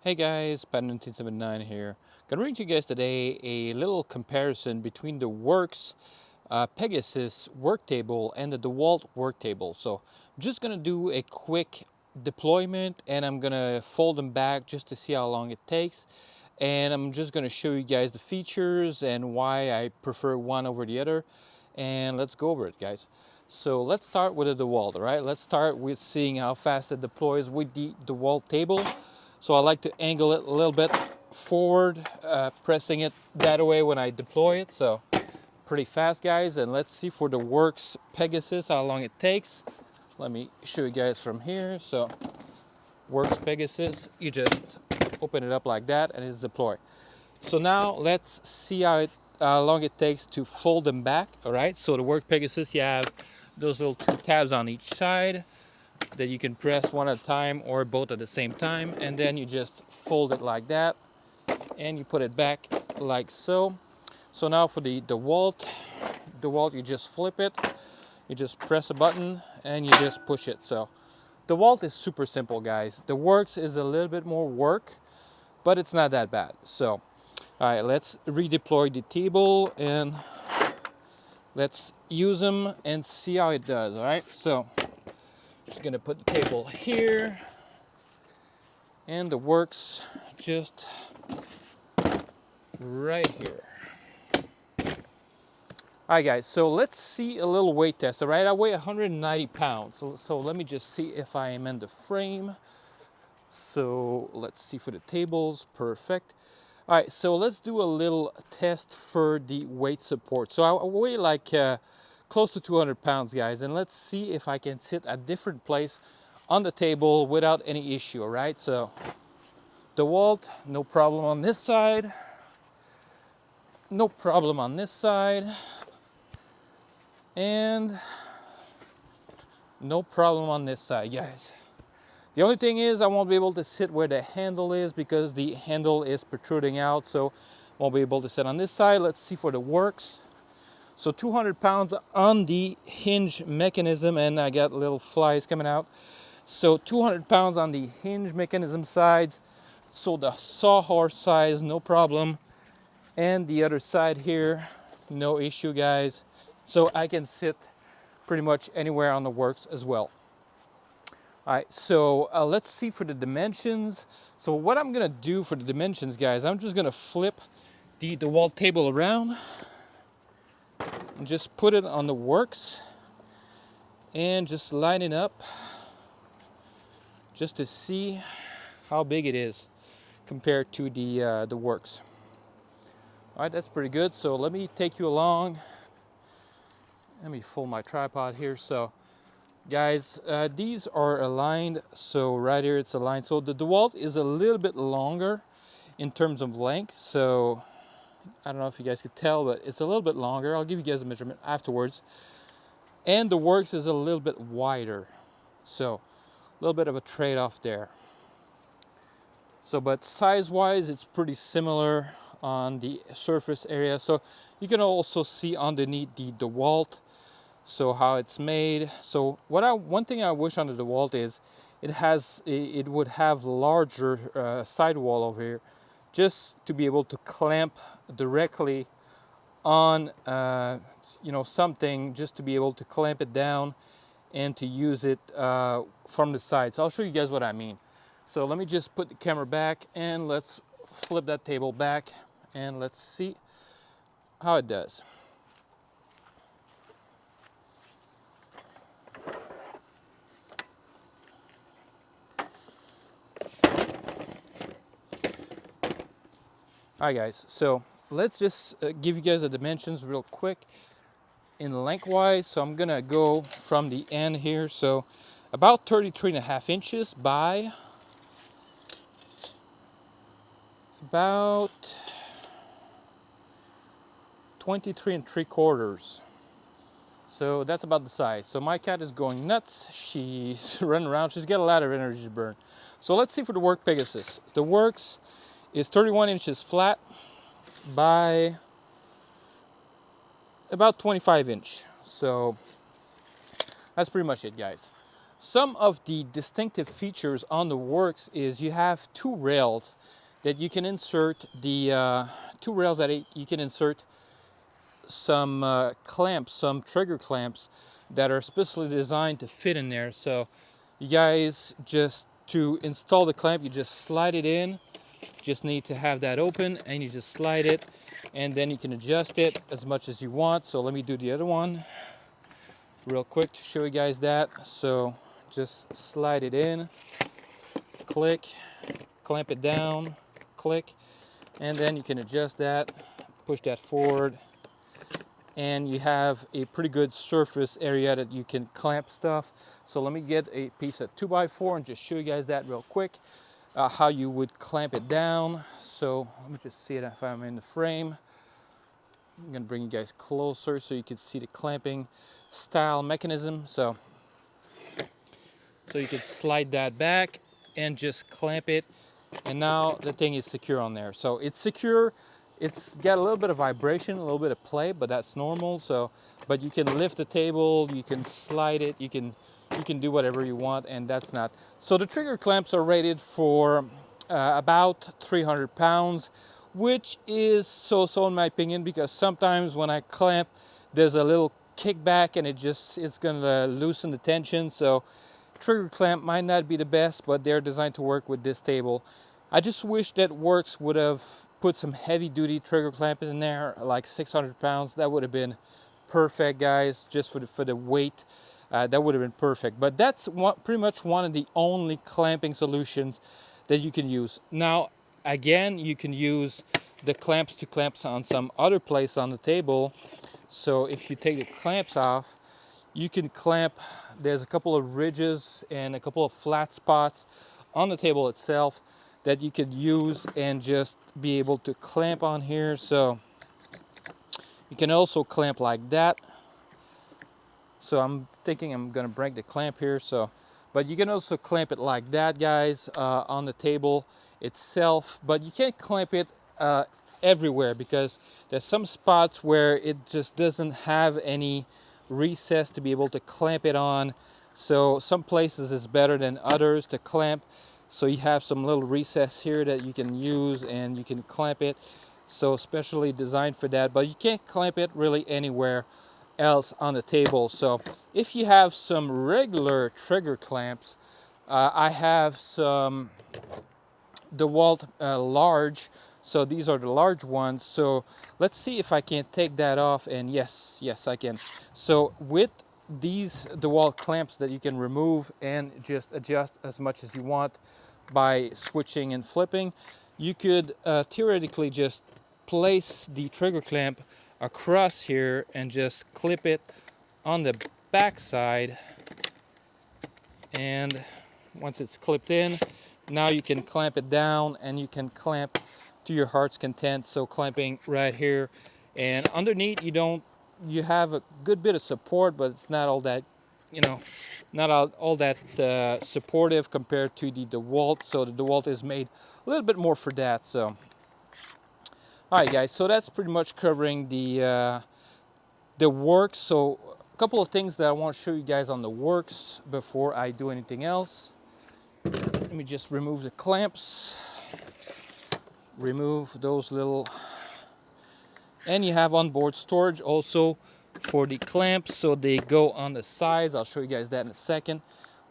Hey guys, Pat1979 here. Gonna bring to you guys today a little comparison between the Worx Pegasus work table and the Dewalt work table. So I'm just gonna do a quick deployment and I'm gonna fold them back just to see how long it takes. And I'm just gonna show you guys the features and why I prefer one over the other. And let's go over it, guys. So let's start with the Dewalt, all right? Let's start with seeing how fast it deploys with the Dewalt table. So I like to angle it a little bit forward, pressing it that way when I deploy it. So pretty fast, guys. And let's see for the Worx Pegasus how long it takes. Let me show you guys from here. So Worx Pegasus, you just open it up like that and it's deployed. So now let's see how long it takes to fold them back. All right, so the Worx Pegasus, you have those little two tabs on each side that you can press one at a time or both at the same time, and then you just fold it like that and you put it back like so. So now for the Dewalt, you just flip it, you just press a button and you just push it. So Dewalt is super simple, guys. The Worx is a little bit more work, but it's not that bad. So all right, let's redeploy the table and let's use them and see how it does. All right, so just gonna put the table here and the Worx just right here. All right, guys, so let's see a little weight test. All right, I weigh 190 pounds. So let me just see if I am in the frame. So let's see for the tables, perfect. All right, so let's do a little test for the weight support. So I weigh like close to 200 pounds, guys, and let's see if I can sit at different place on the table without any issue. All right, so Dewalt, no problem on this side, no problem on this side, and no problem on this side, guys. The only thing is I won't be able to sit where the handle is because the handle is protruding out, so won't be able to sit on this side. Let's see for the Worx. So 200 pounds on the hinge mechanism, and I got little flies coming out. So 200 pounds on the hinge mechanism sides. So the sawhorse size, no problem. And the other side here, no issue, guys. So I can sit pretty much anywhere on the Worx as well. All right, so let's see for the dimensions. So what I'm gonna do for the dimensions, guys, I'm just gonna flip the Dewalt table around and just put it on the Worx and just line it up just to see how big it is compared to the Worx. All right, that's pretty good. So let me take you along. Let me fold my tripod here. So guys, these are aligned. So right here it's aligned. So the Dewalt is a little bit longer in terms of length. So I don't know if you guys could tell, but it's a little bit longer. I'll give you guys a measurement afterwards. And the Worx is a little bit wider. So a little bit of a trade-off there. So, but size-wise, it's pretty similar on the surface area. So you can also see underneath the Dewalt, so how it's made. So one thing I wish on the Dewalt is it would have larger sidewall over here, just to be able to clamp directly on something, just to be able to clamp it down and to use it from the side. So I'll show you guys what I mean. So let me just put the camera back and let's flip that table back and let's see how it does. All right, guys, so let's just give you guys the dimensions real quick in lengthwise. So I'm gonna go from the end here. So about 33.5 inches by about 23 3/4. So that's about the size. So my cat is going nuts. She's running around. She's got a lot of energy to burn. So let's see for the Worx Pegasus. The Worx is 31 inches flat by about 25 inch. So that's pretty much it, guys. Some of the distinctive features on the Worx is you have two rails that you can insert some clamps, some trigger clamps that are specially designed to fit in there. So you guys, just to install the clamp, you just slide it in. Just need to have that open, and you just slide it, and then you can adjust it as much as you want. So let me do the other one real quick to show you guys that. So just slide it in, click, clamp it down, click, and then you can adjust that, push that forward, and you have a pretty good surface area that you can clamp stuff. So let me get a piece of 2x4 and just show you guys that real quick, how you would clamp it down. So let me just see it if I'm in the frame. I'm gonna bring you guys closer so you can see the clamping style mechanism. So you can slide that back and just clamp it, and now the thing is secure on there. So it's secure. It's got a little bit of vibration, a little bit of play, but that's normal. So, but you can lift the table, you can slide it, you can do whatever you want, and that's not. So the trigger clamps are rated for about 300 pounds, which is so-so in my opinion, because sometimes when I clamp, there's a little kickback and it's gonna loosen the tension. So trigger clamp might not be the best, but they're designed to work with this table. I just wish that Worx would have put some heavy duty trigger clamp in there, like 600 pounds. That would have been perfect, guys, just for the weight. That would have been perfect. But that's pretty much one of the only clamping solutions that you can use. Now, again, you can use the clamps to clamps on some other place on the table. So if you take the clamps off, you can clamp. There's a couple of ridges and a couple of flat spots on the table itself that you could use and just be able to clamp on here. So you can also clamp like that. So I'm thinking I'm gonna break the clamp here. So, but you can also clamp it like that, guys, on the table itself. But you can't clamp it everywhere, because there's some spots where it just doesn't have any recess to be able to clamp it on. So some places is better than others to clamp. So you have some little recess here that you can use and you can clamp it. So specially designed for that, but you can't clamp it really anywhere else on the table. So if you have some regular trigger clamps, I have some Dewalt large. So these are the large ones. So let's see if I can take that off, and yes, I can. So with these Dewalt clamps that you can remove and just adjust as much as you want by switching and flipping, you could theoretically just place the trigger clamp across here and just clip it on the back side, and once it's clipped in, now you can clamp it down and you can clamp to your heart's content. So clamping right here, and underneath you have a good bit of support, but it's not all that, not all that supportive compared to the DeWalt. So the DeWalt is made a little bit more for that. So all right, guys, so that's pretty much covering the Worx. So a couple of things that I want to show you guys on the Worx before I do anything else. Let me just remove the clamps, remove those little, and you have onboard storage also for the clamps, so they go on the sides. I'll show you guys that in a second.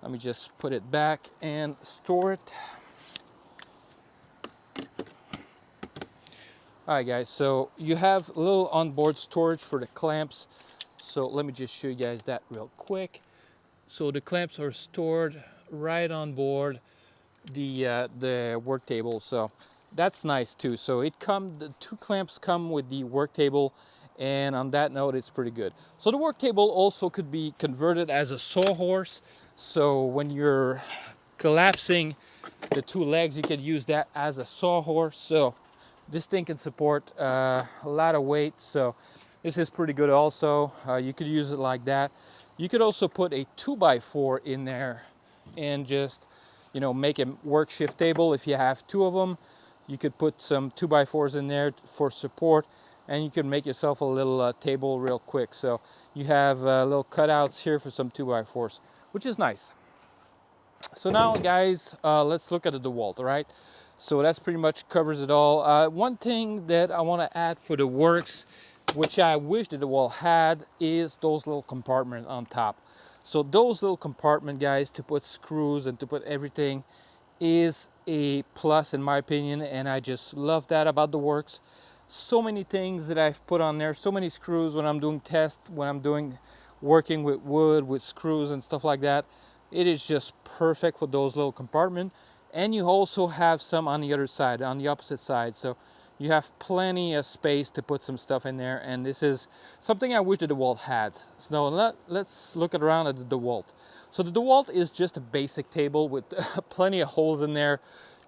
Let me just put it back and store it. All right, guys, so you have a little onboard storage for the clamps. So let me just show you guys that real quick. So the clamps are stored right on board the work table, so that's nice too. So the two clamps come with the work table, and on that note, it's pretty good. So the work table also could be converted as a sawhorse. So when you're collapsing the two legs, you can use that as a sawhorse. So this thing can support a lot of weight, so this is pretty good also. You could use it like that. You could also put a 2x4 in there and just, make a work shift table. If you have two of them, you could put some 2x4s in there for support, and you can make yourself a little table real quick. So you have little cutouts here for some 2x4s, which is nice. So now, guys, let's look at the Dewalt, all right? So that's pretty much covers it all. One thing that I want to add for the Worx, which I wish the Dewalt had, is those little compartments on top. So those little compartment, guys, to put screws and to put everything is a plus in my opinion, and I just love that about the Worx. So many things that I've put on there, so many screws when I'm doing tests, when I'm doing working with wood, with screws and stuff like that. It is just perfect for those little compartments. And you also have some on the other side, on the opposite side. So you have plenty of space to put some stuff in there. And this is something I wish the DeWalt had. So let's look around at the DeWalt. So the DeWalt is just a basic table with plenty of holes in there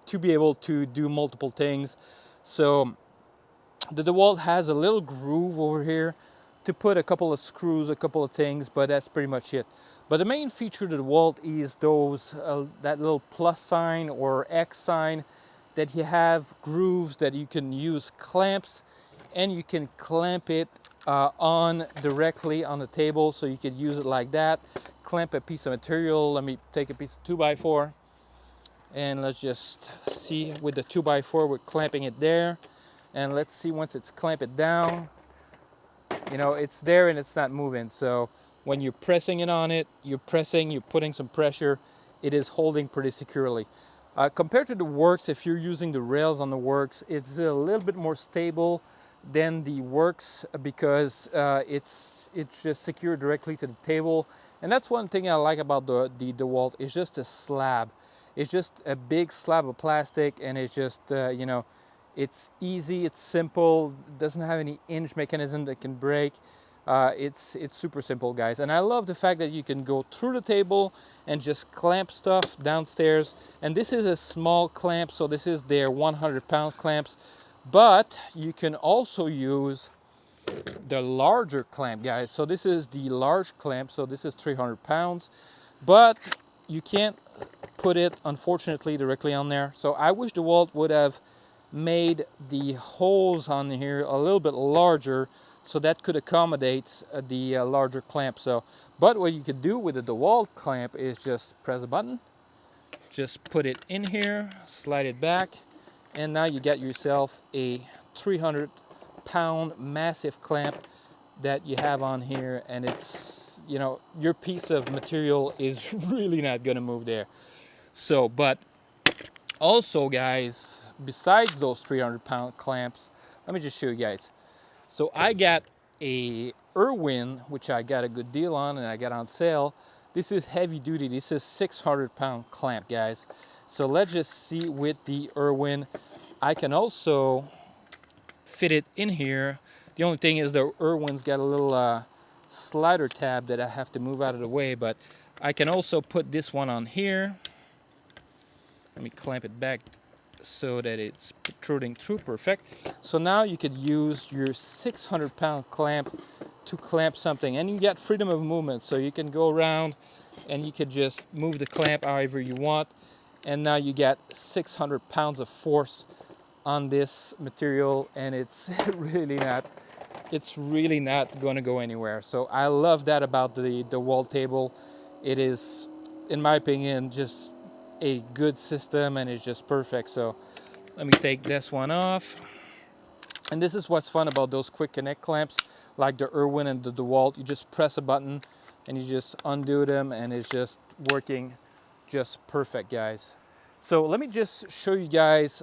to be able to do multiple things. So the DeWalt has a little groove over here to put a couple of screws, a couple of things, but that's pretty much it. But the main feature of the DeWalt is those that little plus sign or X sign that you have grooves that you can use clamps, and you can clamp it on directly on the table, so you could use it like that. Clamp a piece of material. Let me take a piece of 2x4 and let's just see with the 2x4 we're clamping it there. And let's see once it's clamped it down, you know, it's there and it's not moving. So when you're pressing it on it, you're putting some pressure, it is holding pretty securely. Compared to the Worx, if you're using the rails on the Worx, it's a little bit more stable than the Worx because it's just secured directly to the table. And that's one thing I like about the DeWalt. It's just a slab. It's just a big slab of plastic, and it's just you know, it's easy, it's simple, it doesn't have any hinge mechanism that can break. It's super simple, guys. And I love the fact that you can go through the table and just clamp stuff downstairs. And this is a small clamp, so this is their 100-pound clamps. But you can also use the larger clamp, guys. So this is the large clamp, so this is 300 pounds. But you can't put it, unfortunately, directly on there. So I wish DeWalt would have made the holes on here a little bit larger, so that could accommodate the larger clamp. So, but what you could do with the DeWalt clamp is just press a button, just put it in here, slide it back, and now you get yourself a 300-pound massive clamp that you have on here, and it's, you know, your piece of material is really not gonna move there. So, but also, guys, besides those 300-pound clamps, let me just show you guys. So I got a Irwin, which I got a good deal on and I got on sale. This is heavy duty. This is 600-pound clamp, guys. So let's just see with the Irwin. I can also fit it in here. The only thing is the Irwin's got a little slider tab that I have to move out of the way, but I can also put this one on here. Let me clamp it back so that it's protruding through perfect. So now you could use your 600-pound clamp to clamp something, and you get freedom of movement, so you can go around and you could just move the clamp however you want, and now you get 600 pounds of force on this material, and it's really not going to go anywhere. So I love that about the DeWalt table. It is, in my opinion, just a good system, and it's just perfect. So let me take this one off. And this is what's fun about those quick connect clamps like the Irwin and the DeWalt. You just press a button and you just undo them, and it's just working just perfect, guys. So let me just show you guys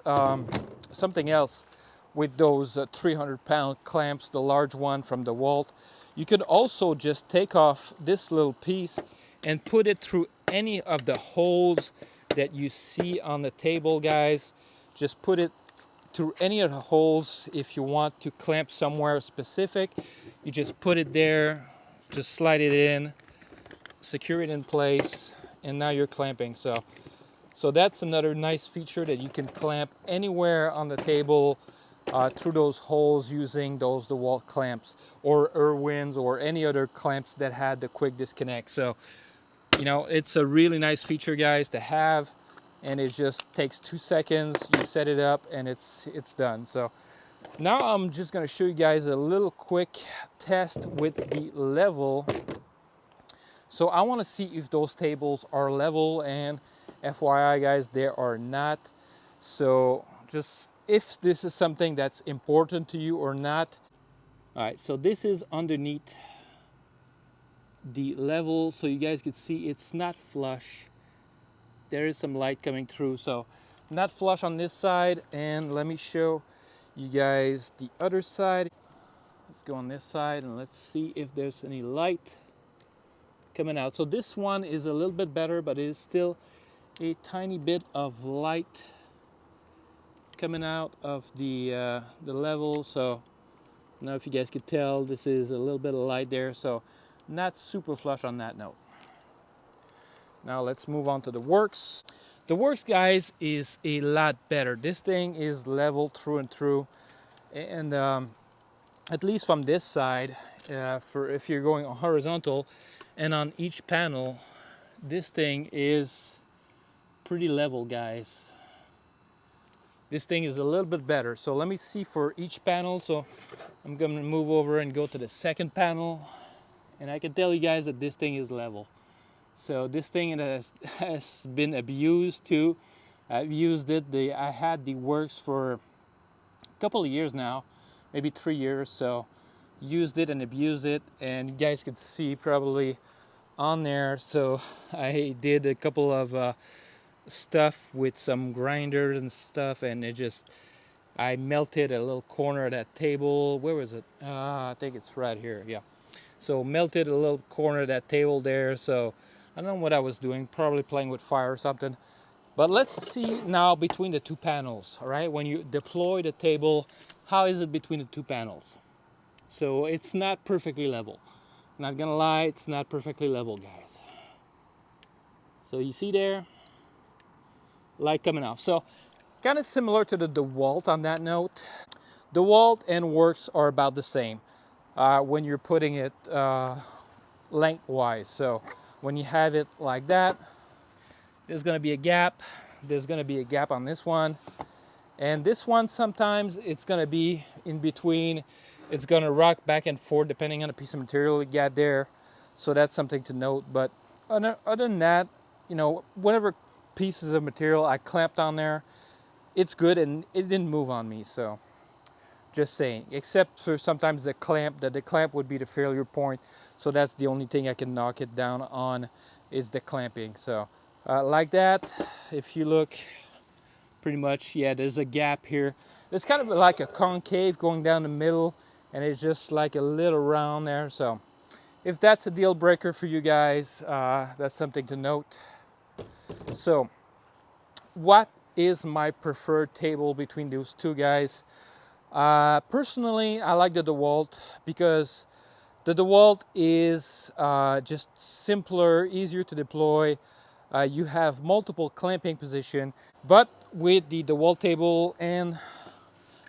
something else with those 300-pound clamps, the large one from DeWalt. You could also just take off this little piece and put it through any of the holes that you see on the table, guys. Just put it through any of the holes. If you want to clamp somewhere specific, you just put it there, just slide it in, secure it in place, and now you're clamping. So that's another nice feature, that you can clamp anywhere on the table through those holes using those DeWalt clamps, or Irwins, or any other clamps that had the quick disconnect. So, you know, it's a really nice feature, guys, to have, and it just takes 2 seconds. You set it up and it's done. So now I'm just going to show you guys a little quick test with the level. So I want to see if those tables are level and FYI guys, they are not. So just if this is something that's important to you or not. All right, so this is underneath the level, so you guys can see it's not flush. There is some light coming through, so not flush on this side. And let me show you guys the other side. Let's go on this side and let's see if there's any light coming out. So this one is a little bit better, but it is still a tiny bit of light coming out of the level. So I don't know if you guys could tell, this is a little bit of light there, so not super flush on that note. Now let's move on to the Worx. The Worx, guys, is a lot better. This thing is level through and through, and at least from this side, for if you're going horizontal, and on each panel, this thing is pretty level, guys. This thing is a little bit better. So let me see for each panel. So I'm going to move over and go to the second panel, and I can tell you guys that this thing is level. So this thing has been abused too. I've used it. I had the Worx for a couple of years now, maybe 3 years. So used it and abused it, and you guys could see probably on there. So I did a couple of stuff with some grinders and stuff, and I melted a little corner of that table. Where was it? I think it's right here. Yeah. So melted a little corner of that table there. So I don't know what I was doing, probably playing with fire or something. But let's see now between the two panels, all right? When you deploy the table, how is it between the two panels? So it's not perfectly level. Not gonna lie, it's not perfectly level, guys. So you see there, light coming off. So kind of similar to the Dewalt on that note. Dewalt and Worx are about the same when you're putting it lengthwise. So when you have it like that, there's going to be a gap. There's going to be a gap on this one. And this one, sometimes it's going to be in between. It's going to rock back and forth depending on the piece of material you got there. So that's something to note. But other than that, you know, whatever pieces of material I clamped on there, it's good and it didn't move on me. So just saying, except for sometimes the clamp would be the failure point. So that's the only thing I can knock it down on, is the clamping. So like that, if you look, pretty much, yeah, there's a gap here. It's kind of like a concave going down the middle, and it's just like a little round there. So if that's a deal breaker for you guys, that's something to note. So what is my preferred table between those two guys? Personally, I like the Dewalt because the Dewalt is just simpler, easier to deploy. You have multiple clamping position, but with the Dewalt table and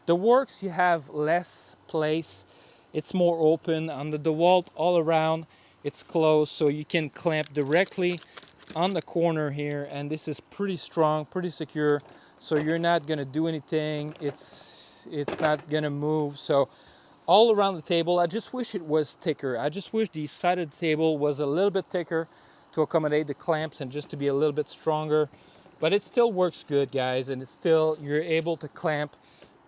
the Worx, you have less place. It's more open. On the Dewalt, all around, it's closed, so you can clamp directly on the corner here, and this is pretty strong, pretty secure, so you're not gonna do anything. It's not gonna move. So all around the table, I just wish it was thicker. I just wish the side of the table was a little bit thicker to accommodate the clamps and just to be a little bit stronger. But it still works good, guys, and it's still, you're able to clamp,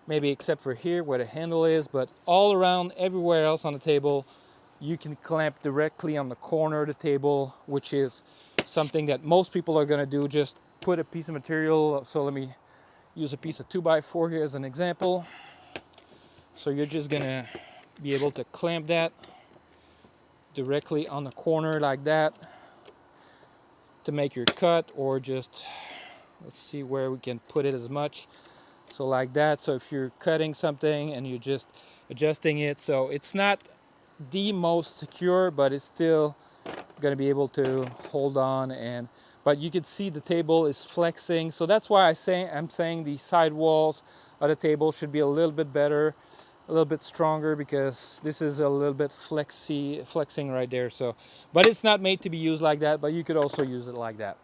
maybe except for here where the handle is, but all around everywhere else on the table, you can clamp directly on the corner of the table, which is something that most people are gonna do. Just put a piece of material. So let me use a piece of 2x4 here as an example. So you're just gonna be able to clamp that directly on the corner like that to make your cut, or just, let's see where we can put it as much. So like that. So if you're cutting something and you're just adjusting it, so it's not the most secure, but it's still going to be able to hold on. And but you can see the table is flexing, so that's why I'm saying the side walls of the table should be a little bit better, a little bit stronger, because this is a little bit flexing right there. So, but it's not made to be used like that, but you could also use it like that.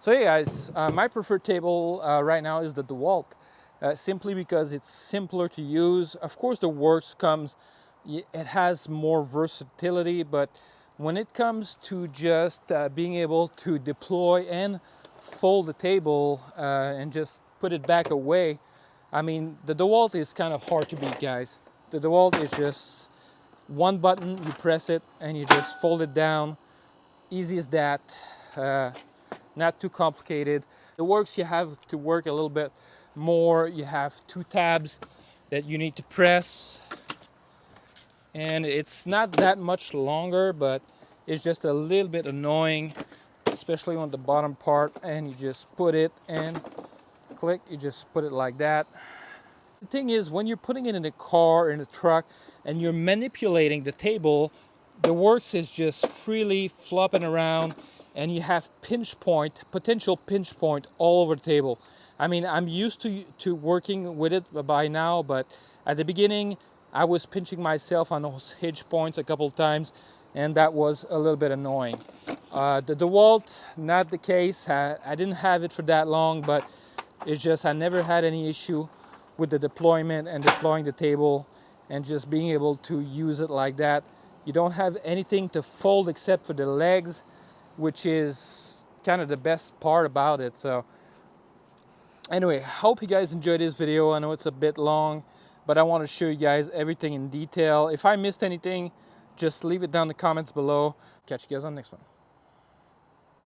So hey guys, my preferred table right now is the Dewalt, simply because it's simpler to use. Of course, the Worx it has more versatility, but when it comes to just being able to deploy and fold the table and just put it back away. I mean, the Dewalt is kind of hard to beat, guys. The Dewalt is just one button, you press it and you just fold it down. Easy as that. Not too complicated. The Worx, you have to work a little bit more. You have 2 tabs that you need to press, and it's not that much longer, but it's just a little bit annoying, especially on the bottom part. And you just put it and click, you just put it like that. The thing is, when you're putting it in a car or in a truck and you're manipulating the table, the Worx is just freely flopping around, and you have potential pinch point all over the table. I mean, I'm used to working with it by now, but at the beginning, I was pinching myself on those hinge points a couple of times, and that was a little bit annoying. The DeWalt, not the case. I didn't have it for that long, but it's just I never had any issue with the deployment and deploying the table and just being able to use it like that. You don't have anything to fold except for the legs, which is kind of the best part about it. So anyway, hope you guys enjoyed this video. I know it's a bit long, but I want to show you guys everything in detail. If I missed anything, just leave it down in the comments below. Catch you guys on the next one.